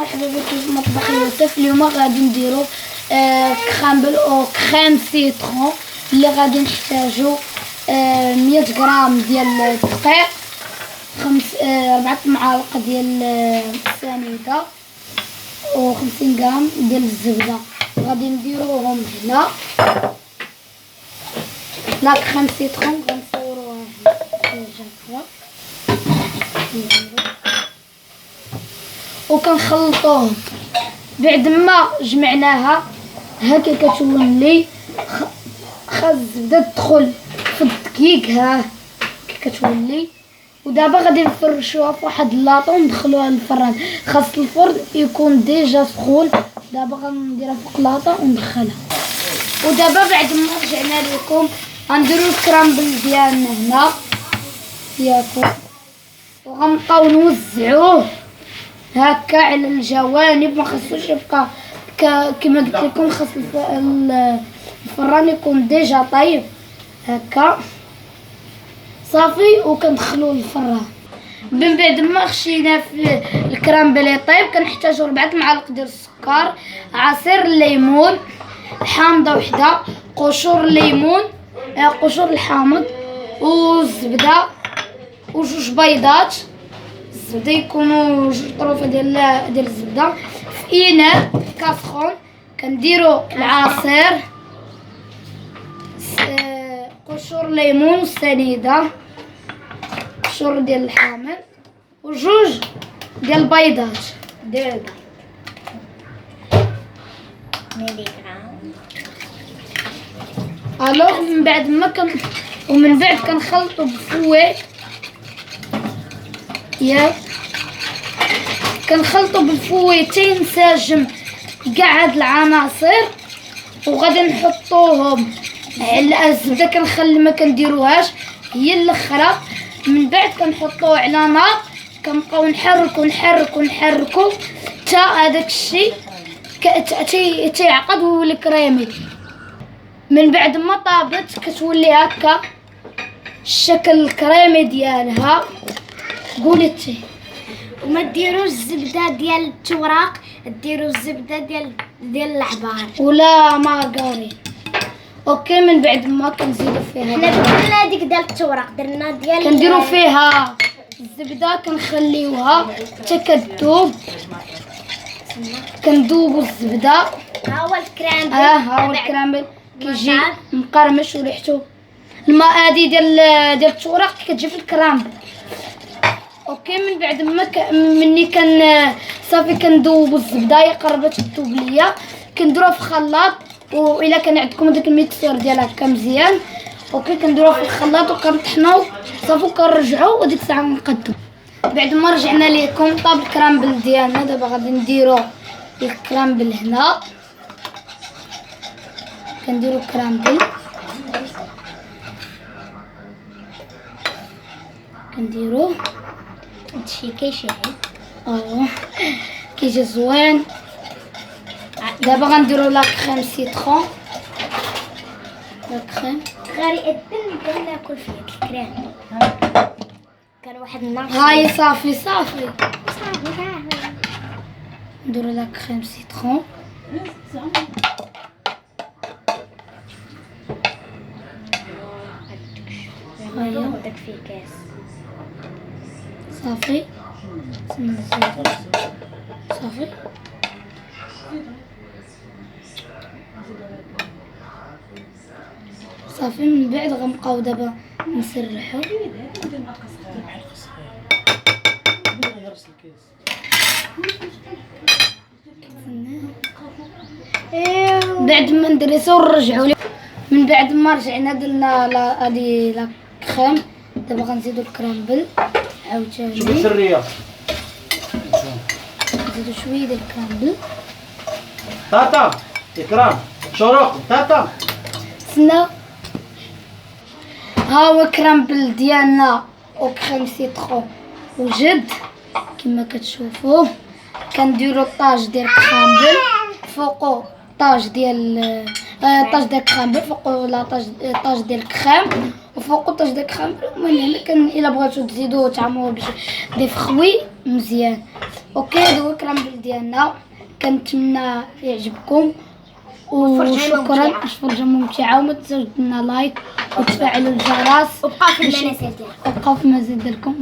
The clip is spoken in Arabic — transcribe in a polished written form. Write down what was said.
مرحبا بكم في مطبخ يوسف. اليوم غادي نديرو كرامبل او كريم سيترون اللي غادي نحتاجو 100 غرام ديال الدقيق، 4 معالق ديال السنيده و 50 غرام ديال الزبده. غادي نديروهم هنا لا كريم سيترون غنصوروها هنا وكنخلطوهم. بعد ما جمعناها هكا كتولي خاص الزبده تدخل في الدقيق ها كتولي. ودابا غادي نفرشوها في واحد اللاطو وندخلوها للفران. خاص الفرن يكون ديجا سخون. دابا غنديرها فوق اللاطو وندخلها. ودابا بعد ما رجعنا لكم غنديرو الكرامبل ديالنا هنا ياكل وغنبقاو نوزعوه هكا على الجوانب. ما خصوش يبقى كما قلت لكم، خاص الفران يكون ديجا طيب هكا صافي وكندخلوه للفران. من بعد ما خشينا في الكرامبل يطيب كنحتاجو 4 معالق ديال السكر، عصير الليمون، حامضه وحده، قشور الليمون، قشور الحامض والزبده وجوج بيضات. الزبده يكونوا جوج طروفه ديال الزبده. في اناء كاسخون كنديروا العصير، قشور الليمون والسنيده، قشور ديال الحامض وجوج ديال البيضات الوغ. من بعد كنخلطوا بالفوي ياك كنخلطوا بالفوي تينسجم كاع هاد العناصر. وغادي نحطوهم على الزبده، كنخلي ما كنديروهاش هي الاخرى. من بعد كنحطوه على نار، كنبقاو نحركو حتى هذاك الشيء تيعقد ويولي كريمي. من بعد ما طابت كتولي هكا الشكل الكريمي ديالها. قولي انتي. وما ديروش الزبده ديال التوراق، ديروا الزبده ديال العبار ولا مارغرين. اوكي. من بعد ما كنزيدو فيها حنا درنا هذيك ديال التوراق، درنا ديال كنديرو فيها الزبده، كنخليوها حتى كتذوب. كندوبو الزبده. ها هو الكرامبل. ها هو الكرامبل كيجي مقرمش وريحته الماء هادي ديال التوراق كتجي في الكرامبل. اوكي. من بعد ما مني صافي كندوبو الزبده، هي قربت تذوب ليا، كنديروها في خلاط. والا كان عندكم داك الميكسور ديالها هكا مزيان اوكي كنديروها في الخلاط وكنطحنو صافي وكنرجعو وديك الساعه نقدو. بعد ما رجعنا ليكم طاب الكرامبل ديالنا. دابا غادي نديرو الكرامبل هنا. كنديرو الكرامبل كنديروه هادشي كيشعل كيجي زوين. دابا غنديرو لا كريم سيترون. لا كريم غير يأذن ناكل فيه الكريم. كان واحد النهار هاي صافي صافي نديرو لا كريم سيترون. هيا داك فيه كاس صافي صافي. صافي. من بعد غنبقاو دابا نسرحو. بعد ما ندرسو نرجعو. من بعد ما رجعنا درنا هادي لا كريم. دابا غنزيدو الكرامبل عاوتاني. شوفي سريه نزيدو شويه ديال الكرامبل. تاتا اكرام شروق تاتا سنا. ها هو الكرامبل ديالنا وكريم سيترون وجد كما كتشوفوا. كنديرو الطاج ديال الكرامبل فوقو طاج ديال الكرامبل، فوقو لا طاج ديال الكريم وفوقو طاج ديال الكرامبل. المهم هنا كان الا بغيتو تزيدو تعمروه دي فخوي مزيان. اوكي هذا هو الكرامبل ديالنا، كنتمنى يعجبكم وشكرا. فرجه ممتعه وما تنساوش ديروا لايك وتفعلوا الجرس وبقاو في المنازل ديالكم. وبقاو في المنازل ديالكم.